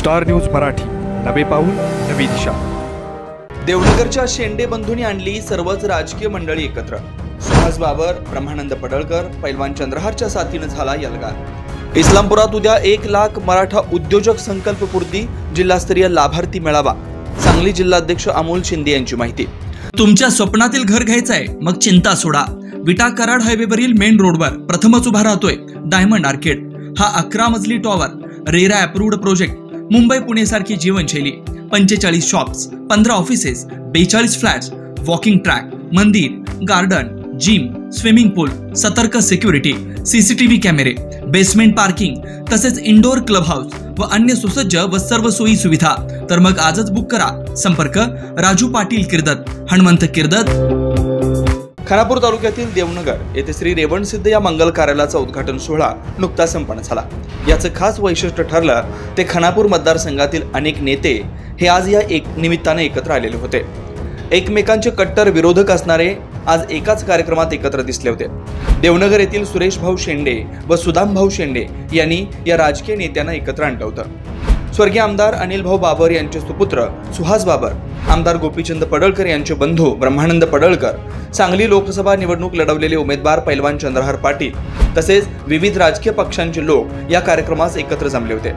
Star news Marathi, नवे पाऊल नवी दिशा। देवनगरच्या शेंडे बंधूंनी आणली सर्वच राजकीय मंडळी एकत्र। सुहास बाबर, ब्रह्मानंद पडळकर, पैलवान चंद्रहारच्या साथीने झाला यलगार। इस्लामपुरात उद्या 1 लाख मराठा उद्योजक संकल्पपूर्ती जिल्हास्तरीय लाभार्थी मेळावा। सांगली जिल्हाध्यक्ष अमोल शिंदे यांची माहिती। तुमच्या स्वप्नातील घर घ्यायचंय मग चिंता सोडा। विटा कराड हायवेवरील मेन रोडवर प्रथमच उभा राहतोय डायमंड आर्केड। हा 11 मजली tower, RERA approved project. Mumbai Pune सारखी जीवनशैली, 45 shops, 15 offices, 42 flats, walking track, मंदिर, गार्डन, जिम, स्विमिंग पूल, सतर्क सिक्युरिटी, सीसीटीव्ही कॅमेरे, बेसमेंट पार्किंग तसेच इंडोर क्लब हाऊस व अन्य सुसज्ज व सर्व सोयी सुविधा। तर मग आजच बुक करा। संपर्क राजू पाटील किर्दत, हनुमंत किर्दत। खानापूर तालुक्यातील देवनगर येथे श्री रेवणसिद्ध या मंगल कार्यालयाचा उद्घाटन सोहळा नुकताच संपन्न झाला। याचं खास वैशिष्ट्य ठरलं ते खानापूर मतदारसंघातील अनेक नेते हे आज या निमित्ताने एकत्र आलेले होते। एकमेकांचे कट्टर विरोधक असणारे आज एकाच कार्यक्रमात एकत्र दिसले होते। देवनगर येथील सुरेश भाऊ शेंडे व सुदाम भाऊ शेंडे यांनी या राजकीय नेत्यांना एकत्र आणलं होतं। स्वर्गीय आमदार अनिल भाऊ बाबर यांचे सुपुत्र सुहास बाबर, आमदार गोपीचंद पडळकर यांचे बंधू ब्रह्मानंद पडळकर, सांगली लोकसभा निवडणूक लढवलेले उमेदवार पैलवान चंद्रहार पाटील तसेच विविध राजकीय पक्षांचे लोक या कार्यक्रमास एकत्र जमले होते।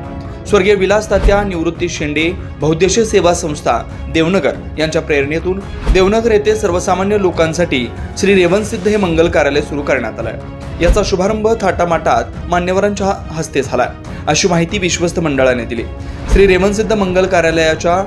स्वर्गीय विलास तात्या निवृत्ती शेंडे बहुद्देशीय सेवा संस्था देवनगर यांच्या प्रेरणेतून देवनगर येथे सर्वसामान्य लोकांसाठी श्री रेवणसिद्ध हे मंगल कार्यालय सुरू करण्यात आलं। याचा शुभारंभ थाटामाटात मान्यवरांच्या हस्ते झाला, अशी माहिती विश्वस्त मंडळाने दिली। श्री रेवणसिद्ध मंगल कार्यालयाच्या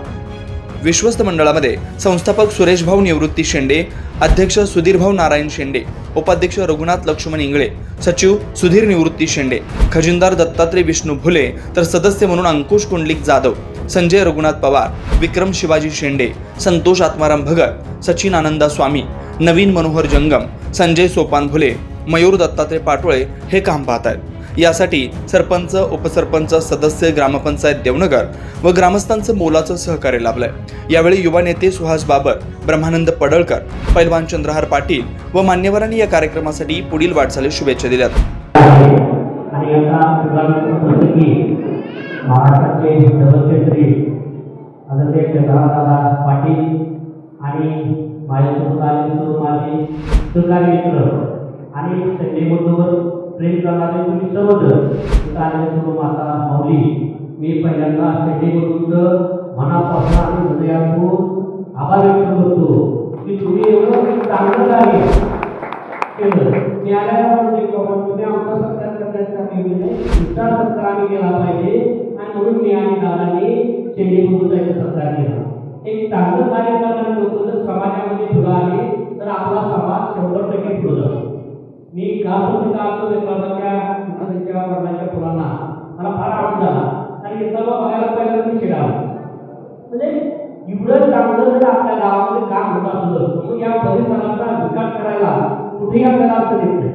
विश्वस्त मंडळामध्ये संस्थापक सुरेश भाऊ निवृत्ती शेंडे, अध्यक्ष सुधीर भाऊ नारायण शेंडे, उपाध्यक्ष रघुनाथ लक्ष्मण इंगळे, सचिव सुधीर निवृत्ती शेंडे, खजिनदार दत्तात्रय विष्णू भुले, तर सदस्य म्हणून अंकुश कुंडलिक जाधव, संजय रघुनाथ पवार, विक्रम शिवाजी शेंडे, संतोष आत्माराम भगत, सचिन आनंदा स्वामी, नवीन मनोहर जंगम, संजय सोपान भुले, मयूर दत्तात्रय पाटोळे हे काम पाहत आहेत। यासाठी सरपंच, उपसरपंच, सदस्य, ग्रामपंचायत देवनगर व ग्रामस्थांचं मोलाचं सहकार्य लाभलंय। यावेळी युवा नेते सुहास बाबर, ब्रह्मानंद पडळकर, पैलवान चंद्रहार पाटील व मान्यवरांनी या कार्यक्रमासाठी पुढील वाटचालीस शुभेच्छा दिल्यात। प्रेम करणारे तुम्ही सर्वजण आलेले माता माऊली, मी पहिल्यांदा शेंडेबंधूंचं मनापासून आणि हृदयातून आभार व्यक्त करतो की तुम्ही एवढं चांगलं कार्य केलं। मी आल्यावर तुम्ही आमचा सत्कार करण्याचा दुसरा सत्कार आम्ही केला पाहिजे आणि म्हणून मी आणि दादांनी शेंडेबंधूंचा एक सत्कार केला। एक चांगलं कार्य करणारे लोक जर समाजामध्ये पुढे आले तर आपला समाज 100% पुढे जातो। मी गावच्या वर्णाच्या फुलांना मला फार आनंद झाला आणि हे सर्व बघायला पहिल्यांदा मी शिरावं, म्हणजे एवढं चांगलं जर आपल्या गावामध्ये काम होत असलं तर या परिसराचा विकास करायला कुठेही आपल्याला अर्थ देत नाही।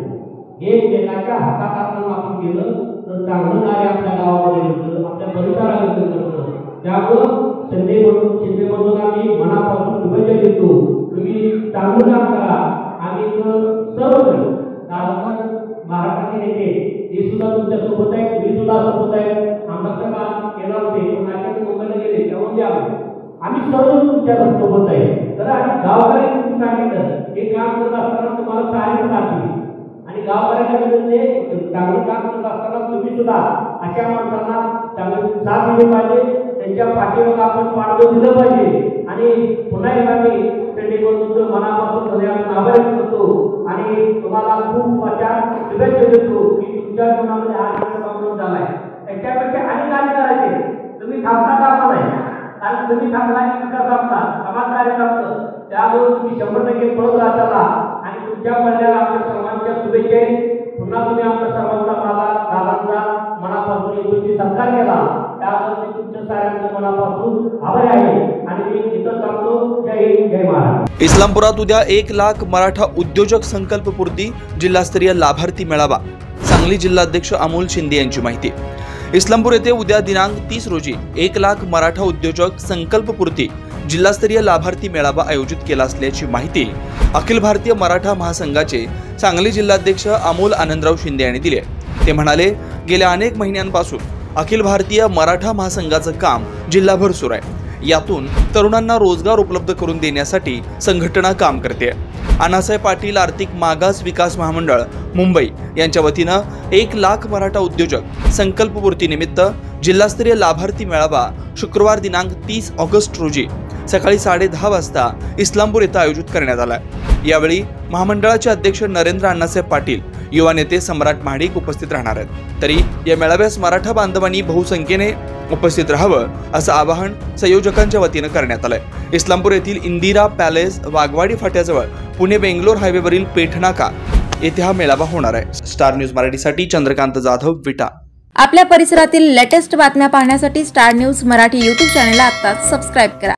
हे जगाच्या हातात आपण केलं तर चांगलं कार्य आपल्या गावामध्ये येतं, आपल्या परिसरामध्ये करतं। त्यामुळं शिंदे बंधूंना मी मनापासून शुभेच्छा देतो। तुम्ही चांगलं काम करा आणि सर्वजण महाराष्ट्राचे नेते हे सुद्धा तुमच्या सोबत आहेत, मी सुद्धा सोबत आहे। आमदार काम केला होते मुंबईला गेले तेव्हा आम्ही सर्व तुमच्या सोबत आहे। तर आणि गावकरी तुम्ही सांगितलं हे काम करत असताना तुम्हाला सारे साथ दिली आणि गावकऱ्याच्या विरुद्ध चांगलं काम करत असताना तुम्ही सुद्धा अशा माणसांना चांगली साथ दिली पाहिजे, त्यांच्या पाठीमागे आपण पाठबळ दिलं पाहिजे। आणि पुन्हा एकदा मी शेंडेबंधूंचं मनापासून हृदयातून आभार करतो आणि तुम्हाला खूप शुभेच्छा देतो की तुमच्या जीवनामध्ये हा निर्णय झालाय। त्याच्यापेक्षा अनेक कार्य करायचे, तुम्ही थांबता कामा नाही, कारण तुम्ही थांबला की विकास थांबता, समाज कार्य थांबतं। त्यामुळे तुम्ही 100% पळत राहताना आणि तुमच्या पडल्याला आमच्या सर्वांच्या शुभेच्छा आहेत। पुन्हा तुम्ही आमच्या सर्वांचा दादांचा मनापासून येथून सत्कार केला, त्याबद्दल तुमच्या साऱ्यांचं मनापासून आभार आहे आणि मी इथं थांबतो। जय हिंद, जय महाराष्ट्र। इस्लामपुरात उद्या 1 लाख मराठा उद्योजक संकल्पपूर्ती जिल्हास्तरीय लाभार्थी मेळावा। सांगली जिल्हाध्यक्ष अमोल शिंदे यांची माहिती। इस्लामपूर येथे उद्या दिनांक 30 रोजी 1 लाख मराठा उद्योजक संकल्पपूर्ती जिल्हास्तरीय लाभार्थी मेळावा आयोजित केला असल्याची माहिती अखिल भारतीय मराठा महासंघाचे सांगली जिल्हाध्यक्ष अमोल आनंदराव शिंदे यांनी दिली आहे। ते म्हणाले, गेल्या अनेक महिन्यांपासून अखिल भारतीय मराठा महासंघाचं काम जिल्हाभर सुरू आहे। यातून तरुणांना रोजगार उपलब्ध करून देण्यासाठी संघटना काम करते। अण्णासाहेब पाटील आर्थिक मागास विकास महामंडळ मुंबई यांच्या वतीनं 1 लाख मराठा उद्योजक संकल्पपूर्तीनिमित्त जिल्हास्तरीय लाभार्थी मेळावा शुक्रवार दिनांक 30 ऑगस्ट रोजी सकाळी 10:30 वाजता इस्लामपूर येथे आयोजित करण्यात आला। यावेळी महामंडळाचे अध्यक्ष नरेंद्र अण्णासाहेब पाटील, युवा नेते सम्राट महाडिक उपस्थित राहणार आहेत। तरी या मेळाव्यास मराठा बांधवांनी बहुसंख्येने उपस्थित राहावं असं आवाहन संयोजकांच्या वतीनं करण्यात आलंय। इस्लामपूर येथील इंदिरा पॅलेस वाघवाडी फाट्याजवळ पुणे बेंगलोर हायवेवरील पेठनाका येथे हा मेळावा होणार आहे। स्टार न्यूज मराठीसाठी चंद्रकांत जाधव, विटा। आपल्या परिसरातील लेटेस्ट बातम्या पाहण्यासाठी स्टार न्यूज मराठी YouTube चॅनलला आत्ताच सबस्क्राईब करा।